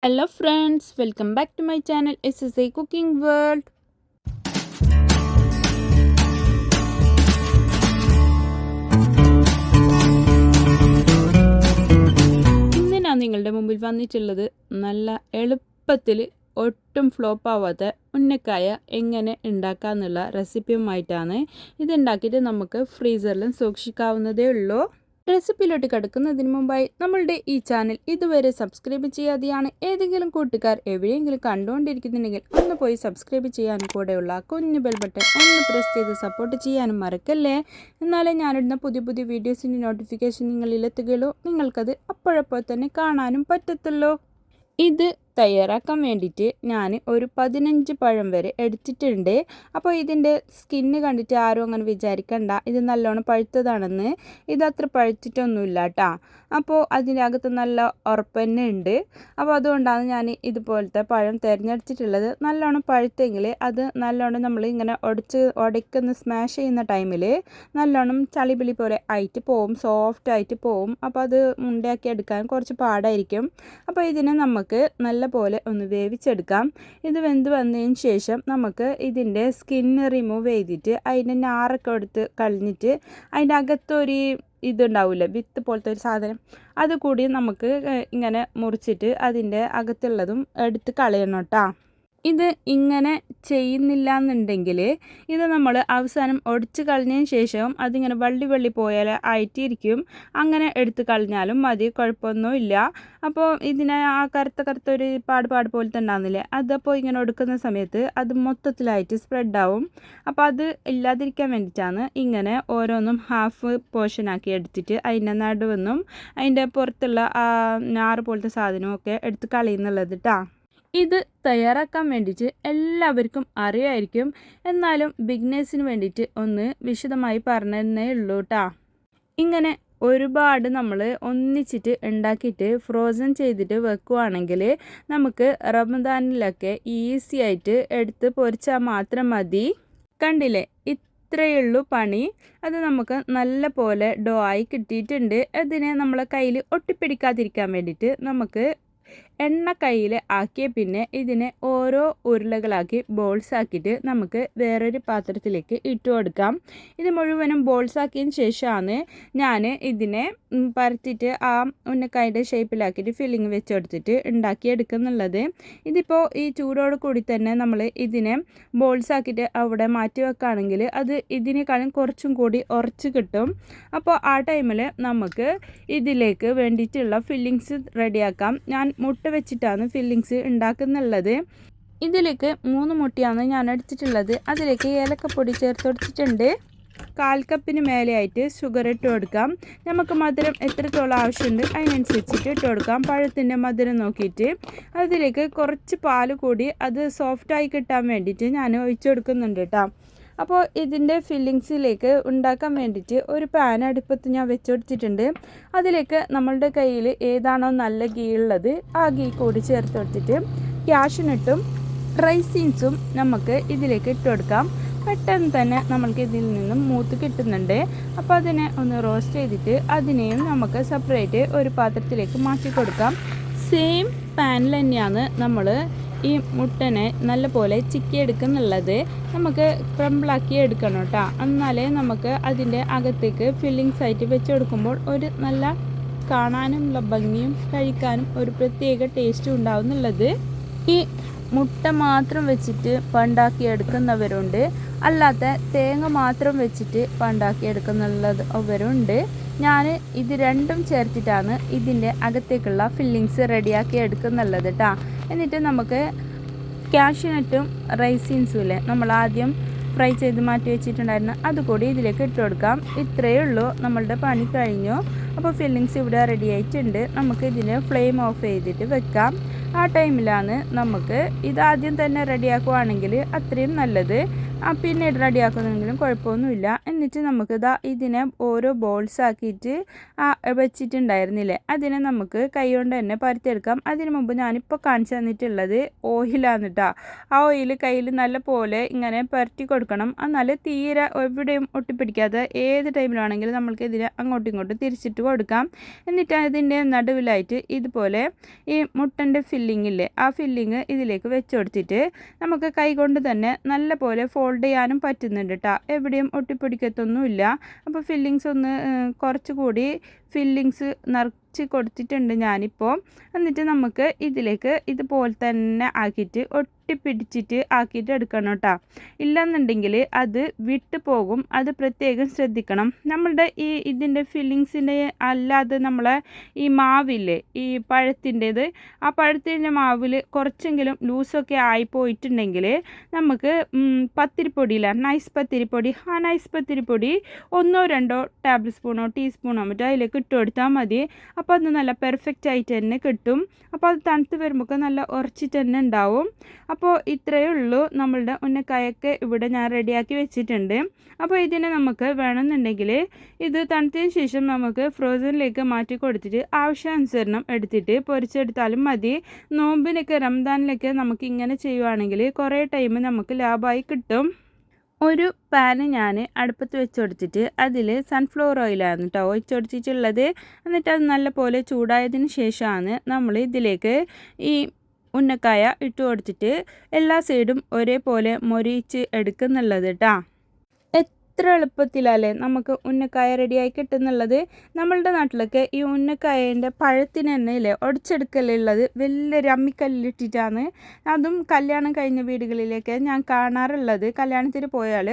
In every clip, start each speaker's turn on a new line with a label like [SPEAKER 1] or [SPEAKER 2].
[SPEAKER 1] Hello friends, welcome back to my channel SSA Cooking World. ഇന്ന് ഞാൻ നിങ്ങളുടെ മുമ്പിൽ വന്നിട്ടുള്ളത് നല്ല എളുപ്പത്തിൽ ഒട്ടും ഫ്ലോപ്പ് ആവാത്ത ഉന്നക്കായ എങ്ങനെ ഉണ്ടാക്കാന്നുള്ള റെസിപ്പിയുമായിട്ടാണ്. ഇതുണ്ടാക്കിയിട്ട് നമുക്ക് ഫ്രീസറിലും സൂക്ഷിക്കാവുന്നതേ ഉള്ളൂ. റെസിപ്പിയിലോട്ട് കിടക്കുന്നതിന് മുമ്പായി നമ്മളുടെ ഈ ചാനൽ ഇതുവരെ സബ്സ്ക്രൈബ് ചെയ്യാതെയാണ് ഏതെങ്കിലും കൂട്ടുകാർ എവിടെയെങ്കിലും കണ്ടുകൊണ്ടിരിക്കുന്നുണ്ടെങ്കിൽ ഒന്ന് പോയി സബ്സ്ക്രൈബ് ചെയ്യാനും കൂടെയുള്ള കുഞ്ഞു ബെൽ ബട്ടൺ ഒന്ന് പ്രസ് ചെയ്ത് സപ്പോർട്ട് ചെയ്യാനും മറക്കല്ലേ. എന്നാലേ ഞാനിടുന്ന പുതിയ പുതിയ വീഡിയോസിൻ്റെ നോട്ടിഫിക്കേഷൻ നിങ്ങളിലെത്തുകയുള്ളൂ, നിങ്ങൾക്കത് അപ്പോഴപ്പോൾ തന്നെ കാണാനും പറ്റത്തുള്ളൂ. ഇത് തയ്യാറാക്കാൻ വേണ്ടിയിട്ട് ഞാൻ ഒരു 15 പഴം വരെ എടുത്തിട്ടുണ്ട്. അപ്പോൾ ഇതിൻ്റെ സ്കിന്ന് കണ്ടിട്ട് ആരും അങ്ങനെ വിചാരിക്കണ്ട ഇത് നല്ലോണം പഴുത്തതാണെന്ന്. ഇതത്ര പഴുത്തിട്ടൊന്നുമില്ല കേട്ടോ. അപ്പോൾ അതിൻ്റെ അകത്ത് നല്ല ഉറപ്പ് തന്നെ ഉണ്ട്. അപ്പോൾ അതുകൊണ്ടാണ് ഞാൻ ഇതുപോലത്തെ പഴം തിരഞ്ഞെടുത്തിട്ടുള്ളത്. നല്ലോണം പഴുത്തെങ്കിൽ അത് നല്ലോണം നമ്മൾ ഇങ്ങനെ ഉടയ്ക്കുന്ന സ്മാഷ് ചെയ്യുന്ന ടൈമിൽ നല്ലോണം ചളിപിളി പോലെ ആയിട്ട് പോവും, സോഫ്റ്റ് ആയിട്ട് പോവും. അപ്പോൾ അത് ഉണ്ടാക്കി എടുക്കാൻ കുറച്ച് പാടായിരിക്കും. അപ്പോൾ ഇതിനെ നമുക്ക് നല്ല പോലെ ഒന്ന് വേവിച്ചെടുക്കാം. ഇത് വെന്ത് വന്നതിന് ശേഷം നമുക്ക് ഇതിൻ്റെ സ്കിന്ന് റിമൂവ് ചെയ്തിട്ട് അതിൻ്റെ നാറൊക്കെ എടുത്ത് കളഞ്ഞിട്ട് അതിൻ്റെ അകത്തൊരു ഇതുണ്ടാവില്ല, വിത്ത് പോലത്തെ ഒരു സാധനം, അതുകൂടി നമുക്ക് ഇങ്ങനെ മുറിച്ചിട്ട് അതിൻ്റെ അകത്തുള്ളതും എടുത്ത് കളയണം കേട്ടോ. ഇത് ഇങ്ങനെ ചെയ്യുന്നില്ല എന്നുണ്ടെങ്കിൽ ഇത് നമ്മൾ അവസാനം ഒടിച്ച് കളഞ്ഞതിന് ശേഷം അതിങ്ങനെ വള്ളി പോയാൽ ആയിട്ടിരിക്കും. അങ്ങനെ എടുത്ത് കളഞ്ഞാലും മതി, കുഴപ്പമൊന്നുമില്ല. അപ്പോൾ ഇതിനെ ആ കറുത്ത ഒരു പാട് പോലത്തെ ഉണ്ടാകുന്നില്ലേ, അതപ്പോൾ ഇങ്ങനെ ഒടുക്കുന്ന സമയത്ത് അത് മൊത്തത്തിലായിട്ട് സ്പ്രെഡാവും. അപ്പോൾ അത് ഇല്ലാതിരിക്കാൻ വേണ്ടിയിട്ടാണ് ഇങ്ങനെ ഓരോന്നും ഹാഫ് പോർഷനാക്കി എടുത്തിട്ട് അതിൻ്റെ നടുവെന്നും അതിൻ്റെ പുറത്തുള്ള ആ ഞാറ് പോലത്തെ സാധനമൊക്കെ എടുത്ത് കളയുന്നുള്ളത് കേട്ടോ. ഇത് തയ്യാറാക്കാൻ വേണ്ടിയിട്ട് എല്ലാവർക്കും അറിയായിരിക്കും, എന്നാലും ബിഗിനേഴ്സിന് വേണ്ടിയിട്ട് ഒന്ന് വിശദമായി പറഞ്ഞതന്നേ ഉള്ളൂ കേട്ടോ. ഇങ്ങനെ ഒരുപാട് നമ്മൾ ഒന്നിച്ചിട്ട് ഉണ്ടാക്കിയിട്ട് ഫ്രോസൺ ചെയ്തിട്ട് വെക്കുകയാണെങ്കിൽ നമുക്ക് റമദാനിലൊക്കെ ഈസി ആയിട്ട് എടുത്ത് പൊരിച്ചാൽ മാത്രം മതി. കണ്ടില്ലേ, ഇത്രയുള്ളൂ പണി. അത് നമുക്ക് നല്ല പോലെ ഡോ ആയി കിട്ടിയിട്ടുണ്ട്. അതിനെ നമ്മളെ കയ്യിൽ ഒട്ടിപ്പിടിക്കാതിരിക്കാൻ വേണ്ടിയിട്ട് നമുക്ക് എണ്ണ കയ്യിൽ ആക്കിയ പിന്നെ ഇതിനെ ഓരോ ഉരുളകളാക്കി ബോൾസ് ആക്കിയിട്ട് നമുക്ക് വേറൊരു പാത്രത്തിലേക്ക് ഇട്ട് കൊടുക്കാം. ഇത് മുഴുവനും ബോൾസ് ആക്കിയതിന് ശേഷമാണ് ഞാൻ ഇതിനെ പരത്തിയിട്ട് ആ ഉന്നക്കായുടെ ഷേപ്പിലാക്കിയിട്ട് ഫില്ലിങ് വെച്ചെടുത്തിട്ട് ഉണ്ടാക്കിയെടുക്കുന്നുള്ളത്. ഇതിപ്പോൾ ഈ ചൂടോട് കൂടി തന്നെ നമ്മൾ ഇതിനെ ബോൾസ് ആക്കിയിട്ട് അവിടെ മാറ്റി വെക്കുകയാണെങ്കിൽ അത് ഇതിനേക്കാളും കുറച്ചും കൂടി ഉറച്ച് കിട്ടും. അപ്പോൾ ആ ടൈമിൽ നമുക്ക് ഇതിലേക്ക് വേണ്ടിയിട്ടുള്ള ഫില്ലിങ്സ് റെഡിയാക്കാം. ഞാൻ മുട്ട വെച്ചിട്ടാണ് ഫില്ലിങ്സ് ഉണ്ടാക്കുന്നുള്ളത്. ഇതിലേക്ക് 3 മുട്ടയാണ് ഞാൻ എടുത്തിട്ടുള്ളത്. അതിലേക്ക് ഏലക്കപ്പൊടി ചേർത്ത് കൊടുത്തിട്ടുണ്ട്. 1/4 കപ്പിന് മേലെയായിട്ട് ഷുഗർ ഇട്ട് കൊടുക്കാം. നമുക്ക് മധുരം എത്രത്തോളം ആവശ്യമുണ്ട് അതിനനുസരിച്ചിട്ട് ഇട്ട് കൊടുക്കാം, പഴത്തിൻ്റെ മധുരം നോക്കിയിട്ട്. അതിലേക്ക് കുറച്ച് പാൽ കൂടി അത് സോഫ്റ്റായി കിട്ടാൻ വേണ്ടിയിട്ട് ഞാൻ ഒഴിച്ചു കൊടുക്കുന്നുണ്ട് കേട്ടോ. അപ്പോൾ ഇതിൻ്റെ ഫില്ലിങ്സിലേക്ക് ഉണ്ടാക്കാൻ വേണ്ടിയിട്ട് ഒരു പാൻ അടുപ്പത്ത് ഞാൻ വെച്ചുകൊടുത്തിട്ടുണ്ട്. അതിലേക്ക് നമ്മളുടെ കയ്യിൽ ഏതാണോ നല്ല ഗീ ഉള്ളത് ആ ഗീ കൂടി ചേർത്ത് കൊടുത്തിട്ട് ക്യാഷ്നട്ടും റൈസിൻസും നമുക്ക് ഇതിലേക്ക് ഇട്ട് കൊടുക്കാം. പെട്ടെന്ന് തന്നെ നമ്മൾക്ക് ഇതിൽ നിന്നും മൂത്ത് കിട്ടുന്നുണ്ട്. അപ്പോൾ അതിനെ ഒന്ന് റോസ്റ്റ് ചെയ്തിട്ട് അതിനെയും നമുക്ക് സെപ്പറേറ്റ് ഒരു പാത്രത്തിലേക്ക് മാറ്റി കൊടുക്കാം. സെയിം പാനിൽ തന്നെയാണ് നമ്മൾ ഈ മുട്ടനെ നല്ലപോലെ ചിക്കിയെടുക്കുന്നുള്ളത്. നമുക്ക് ക്രംബിളാക്കി എടുക്കണം കേട്ടോ, എന്നാലേ നമുക്ക് അതിൻ്റെ അകത്തേക്ക് ഫില്ലിങ്സ് ആയിട്ട് വെച്ച് കൊടുക്കുമ്പോൾ ഒരു നല്ല കാണാനുമുള്ള ഭംഗിയും കഴിക്കാനും ഒരു പ്രത്യേക ടേസ്റ്റും ഉണ്ടാവുന്നുള്ളത്. ഈ മുട്ട മാത്രം വെച്ചിട്ട് പണ്ടാക്കിയെടുക്കുന്നവരുണ്ട്, അല്ലാത്ത തേങ്ങ മാത്രം വെച്ചിട്ട് പണ്ടാക്കിയെടുക്കുന്നവരുണ്ട്. ഞാൻ ഇത് രണ്ടും ചേർത്തിട്ടാണ് ഇതിൻ്റെ അകത്തേക്കുള്ള ഫില്ലിങ്സ് റെഡിയാക്കി എടുക്കുന്നുള്ളത് കേട്ടോ. എന്നിട്ട് നമുക്ക് കാഷ്യൂനട്ടും റൈസിൻസും ഇല്ലേ നമ്മൾ ആദ്യം ഫ്രൈ ചെയ്ത് മാറ്റി വെച്ചിട്ടുണ്ടായിരുന്നു, അതുകൂടി ഇതിലേക്ക് ഇട്ട് കൊടുക്കാം. ഇത്രയേ ഉള്ളൂ, നമ്മളുടെ പണി കഴിഞ്ഞു. അപ്പോൾ ഫില്ലിങ്സ് ഇവിടെ റെഡി ആയിട്ടുണ്ട്. നമുക്ക് ഇതിനെ ഫ്ലെയിം ഓഫ് ചെയ്തിട്ട് വെക്കാം. ആ ടൈമിലാണ് നമുക്ക് ഇതാദ്യം തന്നെ റെഡിയാക്കുവാണെങ്കിൽ അത്രയും നല്ലത്. പിന്നീട് റെഡിയാക്കുന്നെങ്കിലും കുഴപ്പമൊന്നുമില്ല. എന്നിട്ട് നമുക്ക് ഇതിനെ ഓരോ ബോൾസ് ആക്കിയിട്ട് വെച്ചിട്ടുണ്ടായിരുന്നില്ലേ, അതിനെ നമുക്ക് കൈ കൊണ്ട് തന്നെ പരത്തിയെടുക്കാം. അതിന് മുമ്പ് ഞാനിപ്പോൾ കാണിച്ചു തന്നിട്ടുള്ളത് ഓയിലാണ് കേട്ടോ. ആ ഓയിൽ കയ്യിൽ നല്ല പോലെ ഇങ്ങനെ പരത്തി കൊടുക്കണം. എന്നാൽ തീരെ എവിടെയും ഒട്ടിപ്പിടിക്കാതെ ഏത് ടൈമിലാണെങ്കിലും നമ്മൾക്ക് ഇതിനെ അങ്ങോട്ടും ഇങ്ങോട്ടും തിരിച്ചിട്ട് കൊടുക്കാം. എന്നിട്ട് അതിൻ്റെ നടുവിലായിട്ട് ഇതുപോലെ ഈ മുട്ടൻ്റെ ഫില്ലിങ്ങില്ലേ, ആ ഫില്ലിങ് ഇതിലേക്ക് വെച്ച് കൊടുത്തിട്ട് നമുക്ക് കൈ കൊണ്ട് തന്നെ നല്ല പോലെ ഫോൾഡ് ചെയ്യാനും പറ്റുന്നുണ്ട് കേട്ടോ. എവിടെയും ഒട്ടിപ്പിടിക്കത്തൊന്നുമില്ല. അപ്പോൾ ഫില്ലിങ്സ് ഒന്ന് കുറച്ചുകൂടി ഫില്ലിങ്സ് നിറച്ച് കൊടുത്തിട്ടുണ്ട് ഞാനിപ്പോൾ. എന്നിട്ട് നമുക്ക് ഇതിലേക്ക് ഇതുപോലെ തന്നെ ആക്കിയിട്ട് ഒട്ടിപ്പിടിച്ചിട്ട് ആക്കിയിട്ട് എടുക്കണം കേട്ടോ. ഇല്ലെന്നുണ്ടെങ്കിൽ അത് വിട്ടു പോകും. അത് പ്രത്യേകം ശ്രദ്ധിക്കണം. നമ്മളുടെ ഇതിൻ്റെ ഫില്ലിങ്സിൻ്റെ അല്ലാതെ നമ്മളെ ഈ മാവില്ലേ, ഈ പഴത്തിൻ്റേത്, ആ പഴത്തിൻ്റെ മാവിൽ കുറച്ചെങ്കിലും ലൂസൊക്കെ ആയിപ്പോയിട്ടുണ്ടെങ്കിൽ നമുക്ക് പത്തിരിപ്പൊടിയില്ല, നൈസ് പത്തിരിപ്പൊടി, ആ നൈസ് പത്തിരിപ്പൊടി 1-2 ടേബിൾ സ്പൂണോ ടീസ്പൂണോ മറ്റോ അതിലേക്ക് ഇട്ട് കൊടുത്താൽ മതി. അപ്പോൾ അത് നല്ല പെർഫെക്റ്റ് ആയിട്ട് തന്നെ കിട്ടും. അപ്പോൾ അത് തണുത്ത് വരുമ്പോൾ നല്ല ഉറച്ചിട്ട് തന്നെ ഉണ്ടാവും. അപ്പോൾ ഇത്രയേ ഉള്ളൂ. നമ്മളുടെ ഉന്നക്കായൊക്കെ ഇവിടെ ഞാൻ റെഡിയാക്കി വെച്ചിട്ടുണ്ട്. അപ്പോൾ ഇതിനെ നമുക്ക് വേണമെന്നുണ്ടെങ്കിൽ ഇത് തണുത്തതിന് ശേഷം നമുക്ക് ഫ്രോസണിലേക്ക് മാറ്റി കൊടുത്തിട്ട് ആവശ്യാനുസരണം എടുത്തിട്ട് പൊരിച്ചെടുത്താലും മതി. നോമ്പിനൊക്കെ റംദാനിലൊക്കെ നമുക്ക് ഇങ്ങനെ ചെയ്യുവാണെങ്കിൽ കുറേ ടൈം നമുക്ക് ലാഭമായി കിട്ടും. ഒരു പാന് ഞാൻ അടുപ്പത്ത് വെച്ച് കൊടുത്തിട്ട് അതിൽ സൺഫ്ലവർ ഓയിലാണ് കേട്ടോ ഒഴിച്ച് കൊടുത്തിട്ടുള്ളത്. എന്നിട്ട് അത് നല്ല പോലെ ചൂടായതിന് ശേഷമാണ് നമ്മൾ ഇതിലേക്ക് ഈ ഉന്നക്കായ ഇട്ട് കൊടുത്തിട്ട് എല്ലാ സൈഡും ഒരേപോലെ മൊരിയിച്ച് എടുക്കുന്നുള്ളത് കേട്ടോ. എത്ര എളുപ്പത്തിലല്ലേ നമുക്ക് ഉന്നക്കായ റെഡിയായി കിട്ടുന്നുള്ളത്. നമ്മളുടെ നാട്ടിലൊക്കെ ഈ ഉന്നക്കായൻ്റെ പഴത്തിന് തന്നെ ഇല്ലേ ഒടിച്ചെടുക്കലുള്ളത് വലിയൊരു അമ്മിക്കല്ലിട്ടിട്ടാണ്. അതും കല്യാണം കഴിഞ്ഞ വീടുകളിലൊക്കെ ഞാൻ കാണാറുള്ളത്. കല്യാണത്തിന് പോയാൽ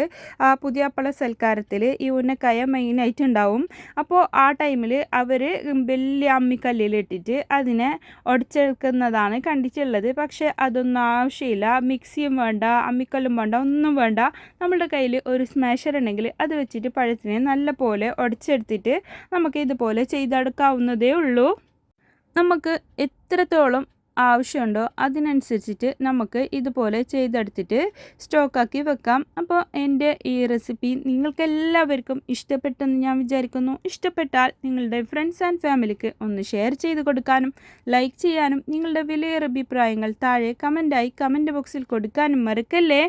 [SPEAKER 1] പുതിയപ്പള സൽക്കാരത്തിൽ ഈ ഉന്നക്കായ മെയിനായിട്ട് ഉണ്ടാവും. അപ്പോൾ ആ ടൈമിൽ അവർ വലിയ അമ്മിക്കല്ലിലിട്ടിട്ട് അതിനെ ഒടിച്ചെടുക്കുന്നതാണ് കണ്ടിട്ടുള്ളത്. പക്ഷേ അതൊന്നും ആവശ്യമില്ല. മിക്സിയും വേണ്ട, അമ്മിക്കല്ലും വേണ്ട, ഒന്നും വേണ്ട. നമ്മളുടെ കയ്യിൽ ഒരു സ്മാഷർ ഉണ്ടെങ്കിൽ അത് വെച്ചിട്ട് പഴത്തിനെ നല്ല പോലെ ഉടച്ചെടുത്തിട്ട് നമുക്ക് ഇതുപോലെ ചെയ്തെടുക്കാവുന്നതേ ഉള്ളൂ. നമുക്ക് എത്രത്തോളം ആവശ്യമുണ്ടോ അതിനനുസരിച്ചിട്ട് നമുക്ക് ഇതുപോലെ ചെയ്തെടുത്തിട്ട് സ്റ്റോക്കാക്കി വെക്കാം. അപ്പോൾ എൻ്റെ ഈ റെസിപ്പി നിങ്ങൾക്ക് എല്ലാവർക്കും ഇഷ്ടപ്പെട്ടെന്ന് ഞാൻ വിചാരിക്കുന്നു. ഇഷ്ടപ്പെട്ടാൽ നിങ്ങളുടെ ഫ്രണ്ട്സ് ആൻഡ് ഫാമിലിക്ക് ഒന്ന് ഷെയർ ചെയ്ത് കൊടുക്കാനും ലൈക്ക് ചെയ്യാനും നിങ്ങളുടെ വിലയേറിയ അഭിപ്രായങ്ങൾ താഴെ കമൻറ്റ് ബോക്സിൽ കൊടുക്കാനും മറക്കല്ലേ.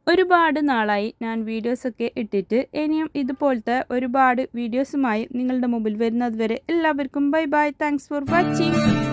[SPEAKER 1] ഒരുപാട് നാളായി ഞാൻ വീഡിയോസൊക്കെ ഇട്ടിട്ട്. ഇനിയും ഇതുപോലത്തെ ഒരുപാട് വീഡിയോസുമായി നിങ്ങളുടെ മുമ്പിൽ വരുന്നത് വരെ എല്ലാവർക്കും bye bye. Thanks for watching.